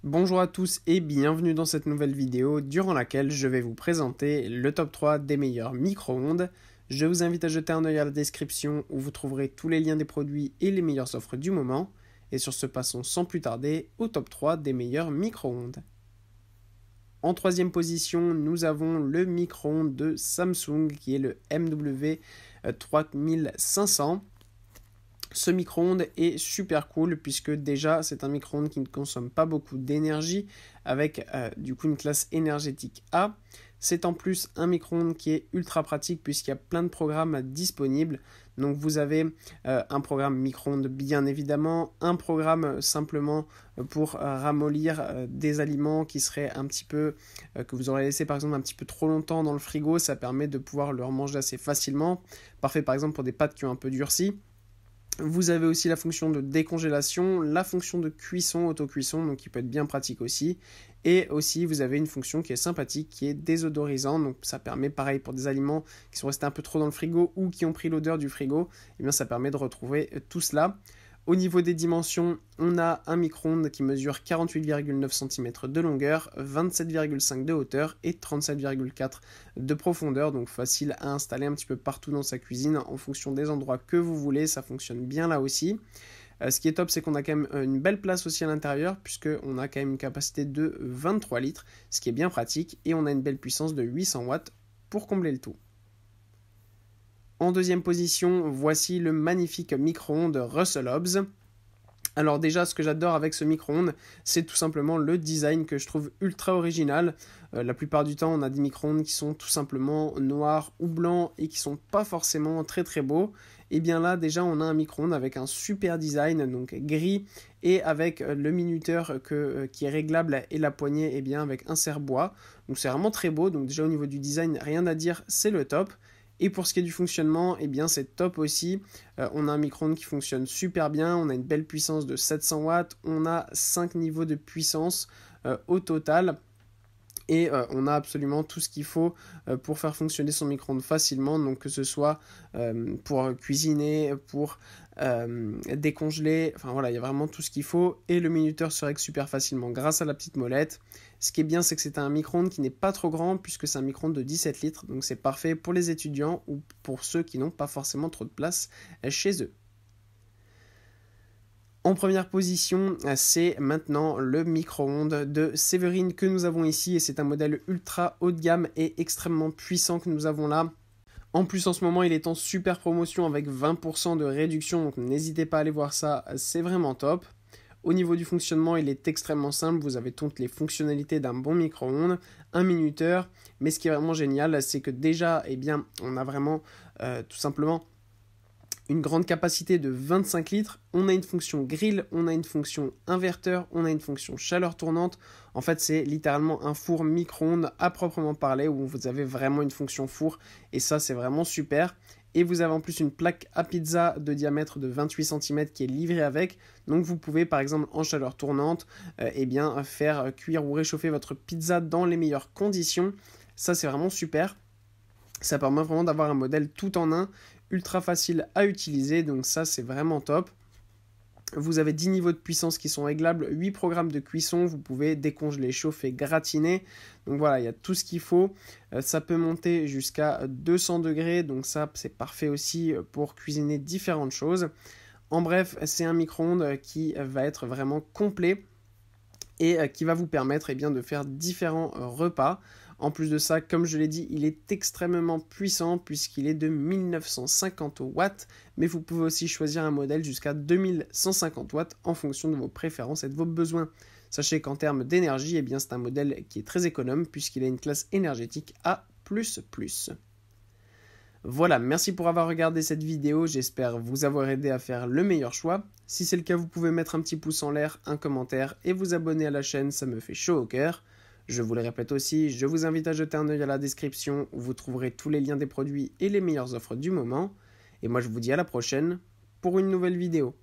Bonjour à tous et bienvenue dans cette nouvelle vidéo durant laquelle je vais vous présenter le top 3 des meilleurs micro-ondes. Je vous invite à jeter un œil à la description où vous trouverez tous les liens des produits et les meilleures offres du moment. Et sur ce, passons sans plus tarder au top 3 des meilleurs micro-ondes. En troisième position, nous avons le micro-ondes de Samsung qui est le MW3500. Ce micro-ondes est super cool puisque déjà c'est un micro-ondes qui ne consomme pas beaucoup d'énergie avec du coup une classe énergétique A. C'est en plus un micro-ondes qui est ultra pratique puisqu'il y a plein de programmes disponibles. Donc vous avez un programme micro-ondes bien évidemment, un programme simplement pour ramollir des aliments qui seraient un petit peu, que vous aurez laissé par exemple un petit peu trop longtemps dans le frigo, ça permet de pouvoir le remanger assez facilement. Parfait par exemple pour des pâtes qui ont un peu durci. Vous avez aussi la fonction de décongélation, la fonction de cuisson, auto-cuisson, donc qui peut être bien pratique aussi. Et aussi, vous avez une fonction qui est sympathique, qui est désodorisant. Donc ça permet, pareil, pour des aliments qui sont restés un peu trop dans le frigo ou qui ont pris l'odeur du frigo, et bien ça permet de retrouver tout cela. Au niveau des dimensions, on a un micro-ondes qui mesure 48,9 cm de longueur, 27,5 de hauteur et 37,4 de profondeur. Donc facile à installer un petit peu partout dans sa cuisine en fonction des endroits que vous voulez. Ça fonctionne bien là aussi. Ce qui est top, c'est qu'on a quand même une belle place aussi à l'intérieur puisqu'on a quand même une capacité de 23 litres, ce qui est bien pratique. Et on a une belle puissance de 800 watts pour combler le tout. En deuxième position, voici le magnifique micro-ondes Russell Hobbs. Alors déjà, ce que j'adore avec ce micro-ondes, c'est tout simplement le design que je trouve ultra original. La plupart du temps, on a des micro-ondes qui sont tout simplement noirs ou blancs et qui sont pas forcément très très beaux. Et bien là, déjà, on a un micro-ondes avec un super design, donc gris, et avec le minuteur qui est réglable et la poignée eh bien, avec un serre-bois. Donc c'est vraiment très beau, donc déjà au niveau du design, rien à dire, c'est le top. Et pour ce qui est du fonctionnement, eh bien c'est top aussi. On a un micro-ondes qui fonctionne super bien, on a une belle puissance de 700 watts, on a 5 niveaux de puissance au total. Et on a absolument tout ce qu'il faut pour faire fonctionner son micro-ondes facilement, donc que ce soit pour cuisiner, pour décongeler, enfin voilà, il y a vraiment tout ce qu'il faut. Et le minuteur se règle super facilement grâce à la petite molette. Ce qui est bien, c'est que c'est un micro-ondes qui n'est pas trop grand, puisque c'est un micro-ondes de 17 litres, donc c'est parfait pour les étudiants ou pour ceux qui n'ont pas forcément trop de place chez eux. En première position, c'est maintenant le micro-ondes de Séverine que nous avons ici et c'est un modèle ultra haut de gamme et extrêmement puissant que nous avons là. En plus, en ce moment, il est en super promotion avec 20% de réduction, donc n'hésitez pas à aller voir ça, c'est vraiment top. Au niveau du fonctionnement, il est extrêmement simple, vous avez toutes les fonctionnalités d'un bon micro-ondes, un minuteur, mais ce qui est vraiment génial, c'est que déjà, eh bien, on a vraiment tout simplement une grande capacité de 25 litres, on a une fonction grill, on a une fonction inverteur, on a une fonction chaleur tournante. En fait, c'est littéralement un four micro-ondes à proprement parler où vous avez vraiment une fonction four et ça, c'est vraiment super. Et vous avez en plus une plaque à pizza de diamètre de 28 cm qui est livrée avec. Donc vous pouvez par exemple en chaleur tournante eh bien, faire cuire ou réchauffer votre pizza dans les meilleures conditions. Ça, c'est vraiment super. Ça permet vraiment d'avoir un modèle tout en un, ultra facile à utiliser, donc ça c'est vraiment top. Vous avez 10 niveaux de puissance qui sont réglables, 8 programmes de cuisson, vous pouvez décongeler, chauffer, gratiner. Donc voilà, il y a tout ce qu'il faut. Ça peut monter jusqu'à 200 degrés, donc ça c'est parfait aussi pour cuisiner différentes choses. En bref, c'est un micro-ondes qui va être vraiment complet et qui va vous permettre eh bien, de faire différents repas. En plus de ça, comme je l'ai dit, il est extrêmement puissant puisqu'il est de 1950 watts, mais vous pouvez aussi choisir un modèle jusqu'à 2150 watts en fonction de vos préférences et de vos besoins. Sachez qu'en termes d'énergie, eh bien, c'est un modèle qui est très économe puisqu'il a une classe énergétique A++. Voilà, merci pour avoir regardé cette vidéo, j'espère vous avoir aidé à faire le meilleur choix. Si c'est le cas, vous pouvez mettre un petit pouce en l'air, un commentaire et vous abonner à la chaîne, ça me fait chaud au cœur. Je vous le répète aussi, je vous invite à jeter un œil à la description où vous trouverez tous les liens des produits et les meilleures offres du moment. Et moi je vous dis à la prochaine pour une nouvelle vidéo.